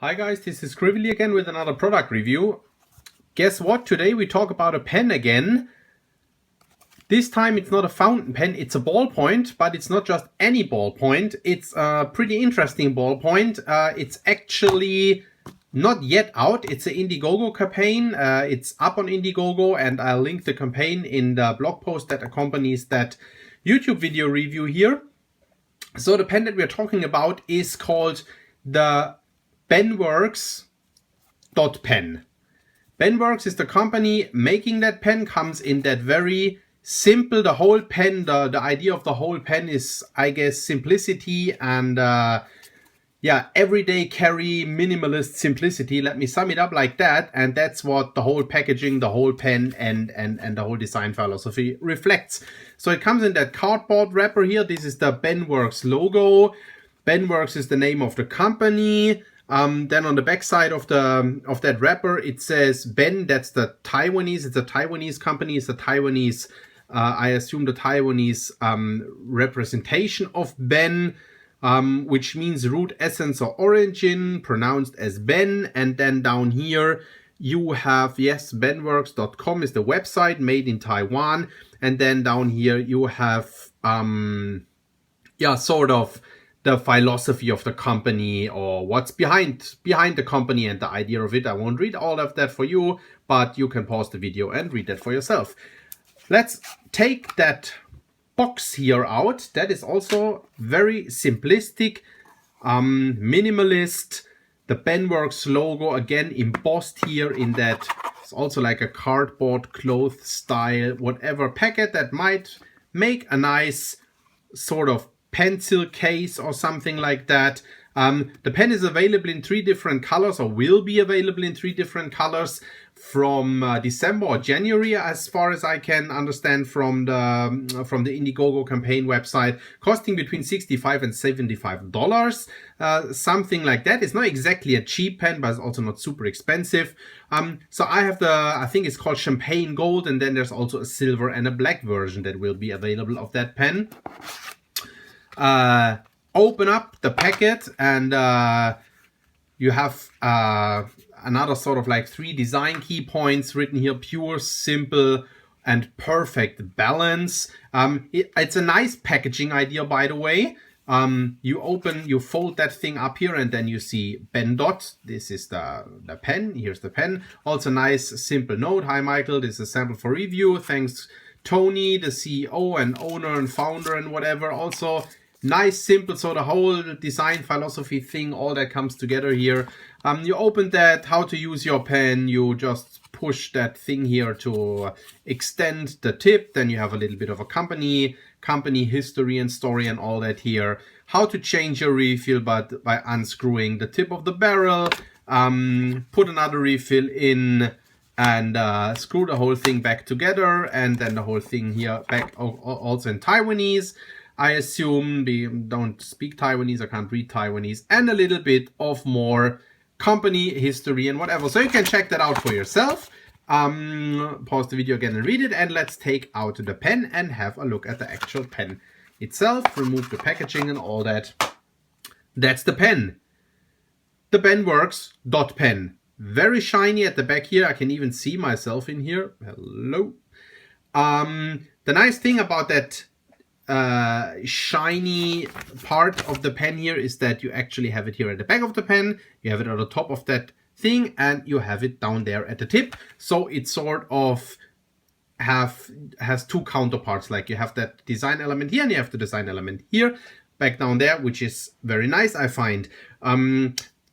Hi guys, this is Scribbly again with another product review. Guess what? Today we talk about a pen again. This time it's not a fountain pen, it's a ballpoint, but it's not just any ballpoint. It's a pretty interesting ballpoint. It's actually not yet out. It's an Indiegogo campaign. It's up on Indiegogo, and I'll link the campaign in the blog post that accompanies that YouTube video review here. So the pen that we're talking about is called the BNworks.pen. BNworks is the company making that pen, comes in that very simple, the whole pen, the idea of the whole pen is, I guess, simplicity and everyday carry, minimalist simplicity. Let me sum it up like that, and that's what the whole packaging, the whole pen and the whole design philosophy reflects. So it comes in that cardboard wrapper here. This is the BNworks logo. BNworks is the name of the company. Then on the back side of that wrapper, it says Ben. That's the Taiwanese. It's a Taiwanese company. It's a Taiwanese, I assume, the Taiwanese representation of Ben, which means root, essence, or origin, pronounced as Ben. And then down here you have, yes, BNworks.com is the website, made in Taiwan. And then down here you have, sort of the philosophy of the company, or what's behind the company and the idea of it. I won't read all of that for you, but you can pause the video and read that for yourself. Let's take that box here out. That is also very simplistic, minimalist. The BNworks logo again embossed here in that. It's also like a cardboard cloth style, whatever packet that might make a nice sort of pencil case or something like that. The pen is available in 3 different colors, or will be available in 3 different colors from December or January, as far as I can understand from the Indiegogo campaign website, costing between $65 and $75, something like that. It's not exactly a cheap pen, but it's also not super expensive. So I have I think it's called Champagne Gold, and then there's also a silver and a black version that will be available of that pen. Open up the packet, and you have another sort of like 3 design key points written here: pure, simple, and perfect balance. It's a nice packaging idea, by the way. You fold that thing up here, and then you see BNdot. This is the pen. Here's the pen. Also nice simple note: hi Michael, this is a sample for review. Thanks Tony, the CEO and owner and founder and whatever. Also nice, simple, so the whole design philosophy thing, all that comes together here. You open that, how to use your pen, you just push that thing here to extend the tip. Then you have a little bit of a company history and story and all that here. How to change your refill, but by unscrewing the tip of the barrel, put another refill in, and screw the whole thing back together, and then the whole thing here back also in Taiwanese. I assume we don't speak Taiwanese, I can't read Taiwanese, and a little bit of more company history and whatever. So you can check that out for yourself. Pause the video again and read it, and let's take out the pen and have a look at the actual pen itself. Remove the packaging and all that. That's the pen. The BNworks.pen. Very shiny at the back here. I can even see myself in here. Hello. The nice thing about that shiny part of the pen here is that you actually have it here at the back of the pen, you have it on the top of that thing, and you have it down there at the tip. So it sort of has 2 counterparts, like you have that design element here and you have the design element here back down there, which is very nice, I find.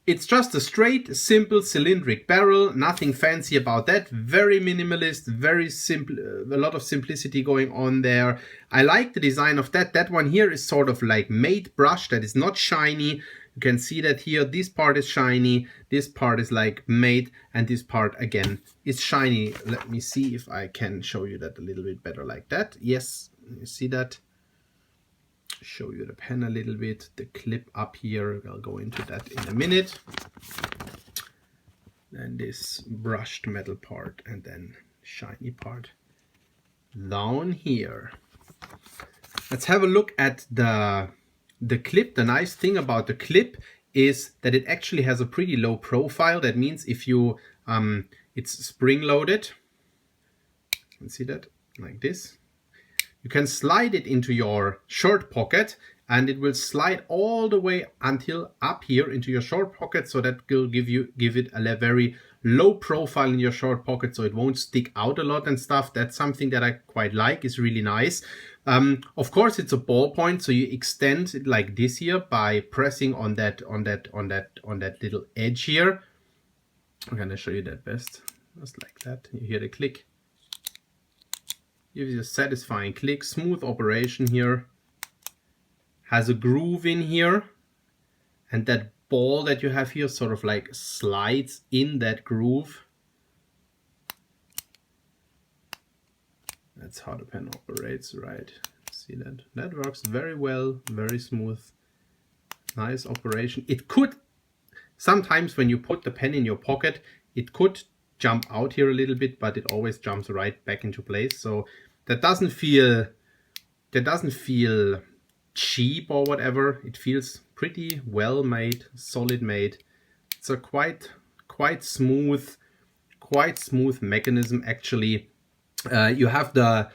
It's just a straight, simple, cylindric barrel. Nothing fancy about that. Very minimalist, very simple, a lot of simplicity going on there. I like the design of that. That one here is sort of like matte brush. That is not shiny. You can see that here. This part is shiny. This part is like matte. And this part, again, is shiny. Let me see if I can show you that a little bit better like that. Yes, you see that? Show you the pen a little bit, the clip up here, I'll go into that in a minute. Then this brushed metal part, and then shiny part down here. Let's have a look at the clip. The nice thing about the clip is that it actually has a pretty low profile. That means if you, it's spring loaded, you can see that like this. You can slide it into your shirt pocket and it will slide all the way until up here into your shirt pocket. So that will give it a very low profile in your shirt pocket, so it won't stick out a lot and stuff. That's something that I quite like. It's really nice. Of course, it's a ballpoint, so you extend it like this here by pressing on that little edge here. I'm gonna show you that best. Just like that. You hear the click. Gives you a satisfying click. Smooth operation here. Has a groove in here, and that ball that you have here sort of like slides in that groove. That's how the pen operates, right? See that? That works very well, very smooth. Nice operation. It could, sometimes when you put the pen in your pocket, it could jump out here a little bit, but it always jumps right back into place. So that doesn't feel cheap or whatever. It feels pretty well made, solid made. It's a quite smooth mechanism actually. You have the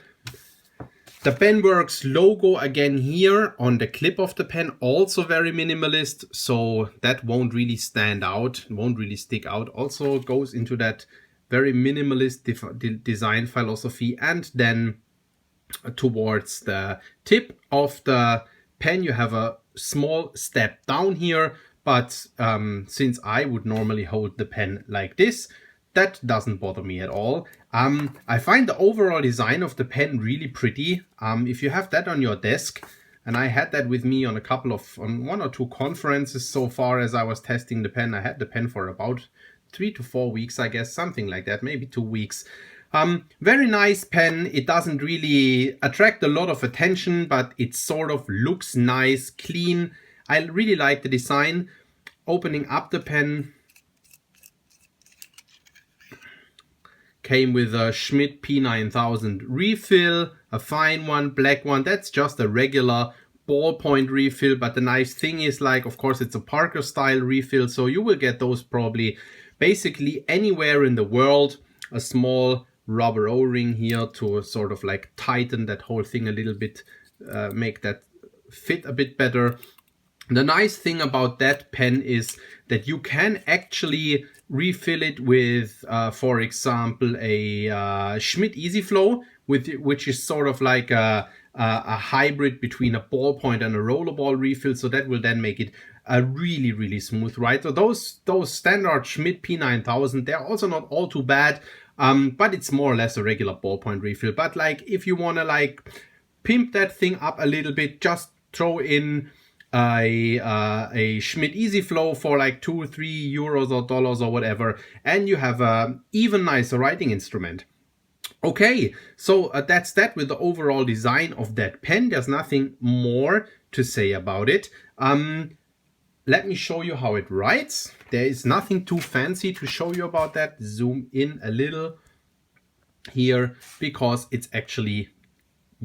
Penworks logo again here on the clip of the pen, also very minimalist, so that won't really stand out, won't really stick out. Also goes into that very minimalist design philosophy. And then towards the tip of the pen you have a small step down here, but since I would normally hold the pen like this, that doesn't bother me at all. I find the overall design of the pen really pretty. If you have that on your desk, and I had that with me on on 1 or 2 conferences so far as I was testing the pen. I had the pen for about 3 to 4 weeks, I guess, something like that, maybe 2 weeks. Very nice pen. It doesn't really attract a lot of attention, but it sort of looks nice, clean. I really like the design. Opening up the pen, came with a Schmidt P9000 refill, a fine one, black one. That's just a regular ballpoint refill, but the nice thing is, like, of course it's a Parker style refill, so you will get those probably basically anywhere in the world. A small rubber O-ring here to sort of like tighten that whole thing a little bit, make that fit a bit better. The nice thing about that pen is that you can actually refill it with, for example, a Schmidt EasyFlow, which is sort of like a hybrid between a ballpoint and a rollerball refill. So that will then make it a really smooth ride. So those standard Schmidt P9000, they're also not all too bad, but it's more or less a regular ballpoint refill. But like, if you want to like pimp that thing up a little bit, just throw in a Schmidt EasyFlow for like 2 or 3 euros or dollars or whatever, and you have a even nicer writing instrument. Okay, so that's that with the overall design of that pen. There's nothing more to say about it. Let me show you how it writes. There is nothing too fancy to show you about that. Zoom in a little here, because it's actually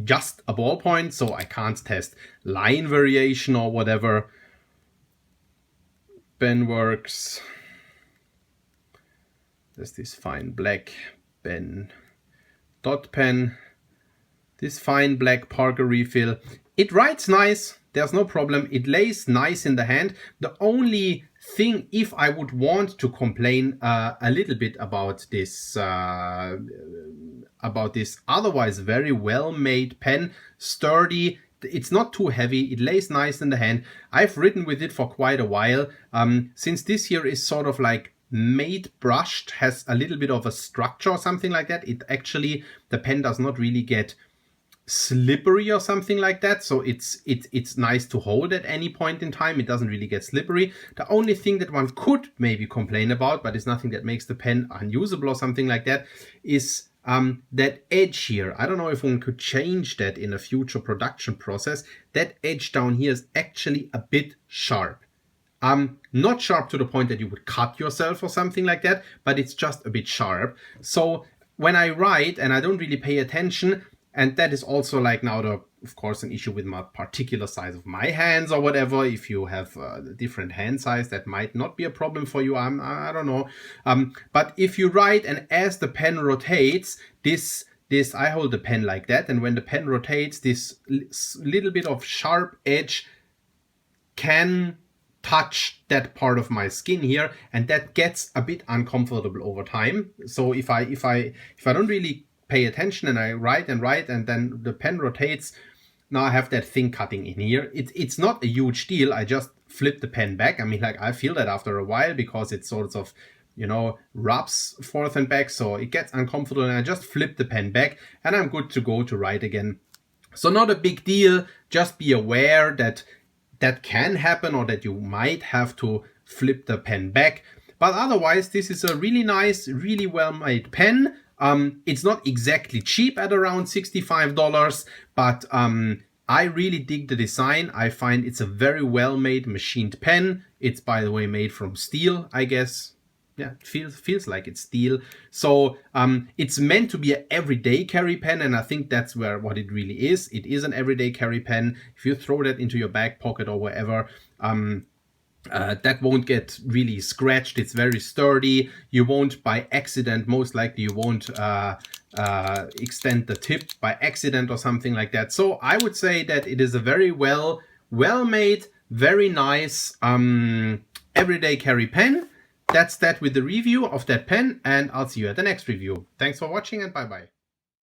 just a ballpoint, so I can't test line variation or whatever. Penworks. There's this fine black BNdot pen. This fine black Parker refill. It writes nice. There's no problem. It lays nice in the hand. The only thing, if I would want to complain a little bit about this otherwise very well made pen, sturdy, it's not too heavy, it lays nice in the hand. I've written with it for quite a while. Since this here is sort of like made brushed, has a little bit of a structure or something like that, it actually, the pen does not really get slippery or something like that, so it's nice to hold at any point in time. It doesn't really get slippery. The only thing that one could maybe complain about, but it's nothing that makes the pen unusable or something like that, is that edge here. I don't know if one could change that in a future production process. That edge down here is actually a bit sharp. Not sharp to the point that you would cut yourself or something like that, but it's just a bit sharp. So when I write and I don't really pay attention, and that is also like now of course, an issue with my particular size of my hands or whatever. If you have a different hand size, that might not be a problem for you. I don't know. But if you write and as the pen rotates, this I hold the pen like that, and when the pen rotates, this little bit of sharp edge can touch that part of my skin here, and that gets a bit uncomfortable over time. So if I don't really pay attention and I write and then the pen rotates, now I have that thing cutting in here. It's not a huge deal. I just flip the pen back. I mean, like, I feel that after a while because it sort of, you know, rubs forth and back, so it gets uncomfortable, and I just flip the pen back and I'm good to go to write again. So not a big deal. Just be aware that that can happen, or that you might have to flip the pen back. But otherwise, this is a really nice, really well-made pen. It's not exactly cheap at around $65, but I really dig the design. I find it's a very well-made machined pen. It's, by the way, made from steel, I guess. Yeah, it feels like it's steel. So it's meant to be an everyday carry pen, and I think that's what it really is. It is an everyday carry pen. If you throw that into your back pocket or wherever, that won't get really scratched. It's very sturdy. You won't by accident, most likely you won't extend the tip by accident or something like that. So I would say that it is a very well-made, very nice everyday carry pen. That's that with the review of that pen, and I'll see you at the next review. Thanks for watching, and bye-bye.